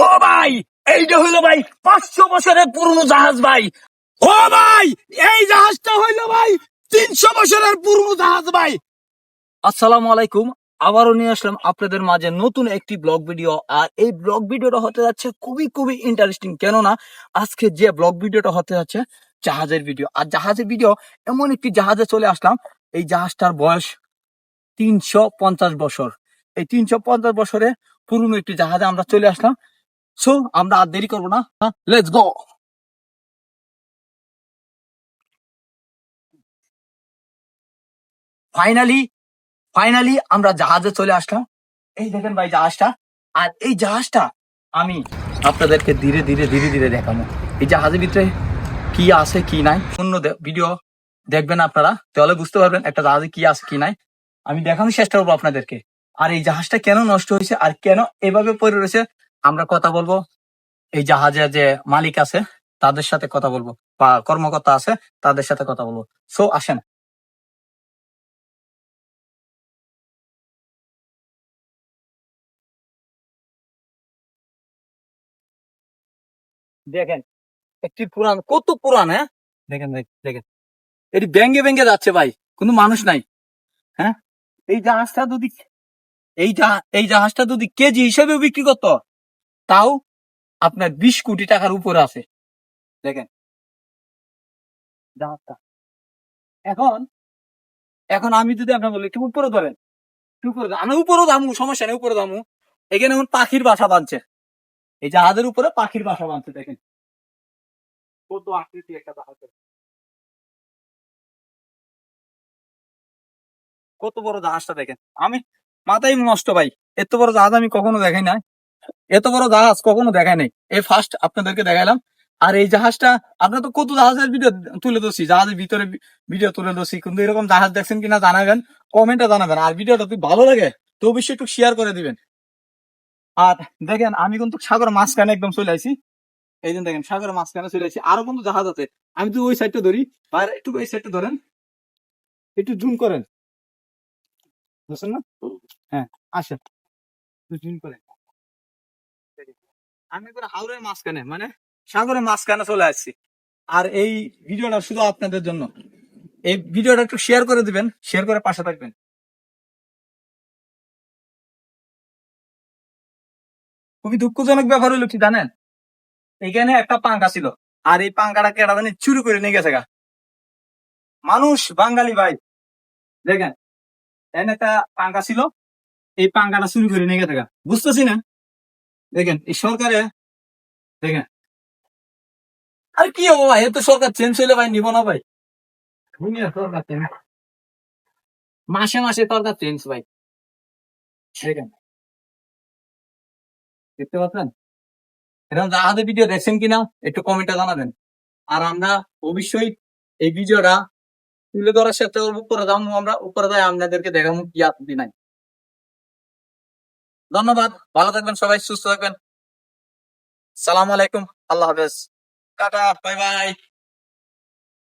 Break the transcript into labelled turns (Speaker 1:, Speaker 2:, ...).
Speaker 1: ও ভাই, এইটা হইলো ভাই 500 বছরের পুরনো জাহাজ ভাই। ও ভাই, এই জাহাজটা হইলো ভাই 300 বছরের পুরনো জাহাজ ভাই। আসসালামু আলাইকুম, আবারও নিয়ে আসলাম আপনাদের মাঝে নতুন একটি ব্লগ ভিডিও। আর এই ব্লগ ভিডিওটা হতে যাচ্ছে খুবই খুবই ইন্টারেস্টিং, কেননা আজকে যে ব্লগ ভিডিওটা হতে যাচ্ছে জাহাজের ভিডিও। আর জাহাজের ভিডিও, এমন একটি জাহাজে চলে আসলাম, এই জাহাজটার বয়স 350 বছর। এই 350 বছরে পুরনো একটি জাহাজে আমরা চলে আসলাম। সো আমরা আর দেরি করবো না, লেটস গো। ফাইনালি ফাইনালি আমরা জাহাজে চলে আসলাম। এই দেখেন ভাই জাহাজটা। আর এই জাহাজটা আমি আপনাদেরকে ধীরে ধীরে ধীরে ধীরে দেখাবো। এই জাহাজের ভিতরে কি আছে কি নাই, অন্য ভিডিও দেখবেন আপনারা, তাহলে বুঝতে পারবেন একটা জাহাজে কি আছে কি নাই। আমি দেখানোর চেষ্টা করবো আপনাদেরকে। আর এই জাহাজটা কেন নষ্ট হয়েছে আর কেন এভাবে পড়ে রয়েছে, আমরা কথা বলবো। এই জাহাজের যে মালিক আছে তাদের সাথে কথা বলবো, বা কর্মকর্তা আছে তাদের সাথে কথা বলবো। সো আসেন। দেখেন, একটি পুরান, কত পুরান, হ্যাঁ। দেখেন ভাই, দেখেন, এটি ব্যাঙ্গে ব্যাঙ্গে যাচ্ছে ভাই, কোনো মানুষ নাই। হ্যাঁ, এই জাহাজটা যদি এই জাহাজটা যদি কেজি হিসেবে বিক্রি করতো, তাও আপনার 20 কোটি টাকার উপরে আছে। দেখেন জাহাজটা। এখন এখন আমি যদি আপনার বলি একটু উপরে ধরেন, একটু উপরে আমি উপরেও দামু, সমস্যা নেই, উপরে দামু। এখানে এখন পাখির বাসা বাঁধছে, এই জাহাজের উপরে পাখির বাসা বাঁধছে। দেখেন কত আকৃতি একটা জাহাজের, কত বড় জাহাজটা দেখেন। আমি মাথায় নষ্ট ভাই, এত বড় জাহাজ আমি কখনো দেখাই না, এত বড় জাহাজ কখনো দেখায় নাই, এই ফার্স্ট আপনাদেরকে দেখাইলাম। আর এই জাহাজটা, আপনার তো কত জাহাজের ভিডিও তুলে ধরছি, জাহাজের ভিতরে ভিডিও তুলে ধরছি, কিন্তু এরকম জাহাজ দেখছেন কিনা জানাবেন, কমেন্টে জানাবেন। আর ভিডিওটা যদি ভালো লাগে তো অবশ্যই একটু শেয়ার করে দিবেন। আর দেখেন, আমি কিন্তু সাগরের মাঝখানে একদম চলে আসি। এই যে দেখেন, সাগরের মাঝখানে চলে আসি, আরো কিন্তু জাহাজ আছে। আমি তো ওই সাইডটা ধরি, আর একটু এই সাইডটা ধরেন, একটু জুম করেন, বুঝছেন না? হ্যাঁ, আসেন, জুম করেন। আমি একবার হাওরের মাঝখানে, মানে সাগরের মাঝখানে চলে আসছি। আর এই ভিডিওটা শুধু আপনাদের জন্য। এই ভিডিওটা একটু শেয়ার করে দিবেন, শেয়ার করে পাশে থাকবেন। খুবই দুঃখজনক ব্যাপার হলো কি জানেন, এখানে একটা পাঙ্খা ছিল, আর এই পাঙ্খাটা কেডা জানি চুরি করে নিয়ে গেছে গা। মানুষ বাঙালি ভাই, দেখেন, এখানে একটা পাঙ্খা ছিল, এই পাঙ্খাটা চুরি করে নিয়ে গেছে গা, বুঝতেছি না। দেখেন এই সরকারে, দেখেন, আর কি হবো ভাই, এত সরকার চেঞ্জ হইলে ভাই নিব না ভাই। দুনিয়া সরকার চেঞ্জ, মাসে মাসে সরকার চেঞ্জ ভাই। দেখেন, দেখতে পাচ্ছেন, এরকম জাহাজের ভিডিও দেখছেন কিনা একটু কমেন্টে জানাবেন। আর আমরা অবশ্যই এই ভিডিওটা তুলে ধরার সাথে উপরে যাবো, আমরা উপরে যাই আপনাদেরকে দেখাবো কি আপনি নাই। ধন্যবাদ, ভালো থাকবেন সবাই, সুস্থ থাকবেন। সালাম আলাইকুম, আল্লাহ হাফেজ, টাটা, বাই বাই।